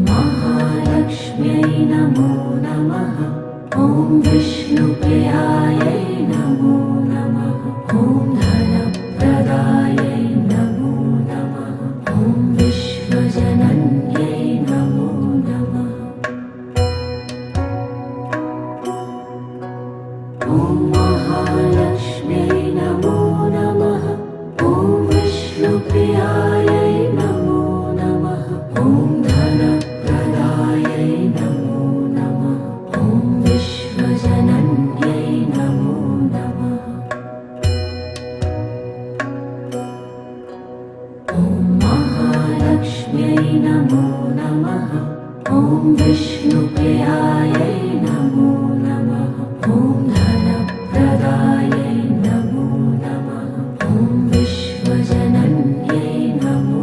महालक्ष्म्यै नमो नमः। ॐ विष्णुप्रियायै नमो नमः। ॐ धनप्रदायै नमो नमः। ॐ विश्वजनन्यै नमो नमः। ॐ महालक्ष्म्यै नमो नमः। ॐ विष्णुप्रियायै नमो नमः। ॐ धनप्रदायै नमो नमः। ॐ विश्वजनन्यै नमो नमः। ॐ महालक्ष्म्यै नमो नमः। ॐ विष्णुप्रियायै नमो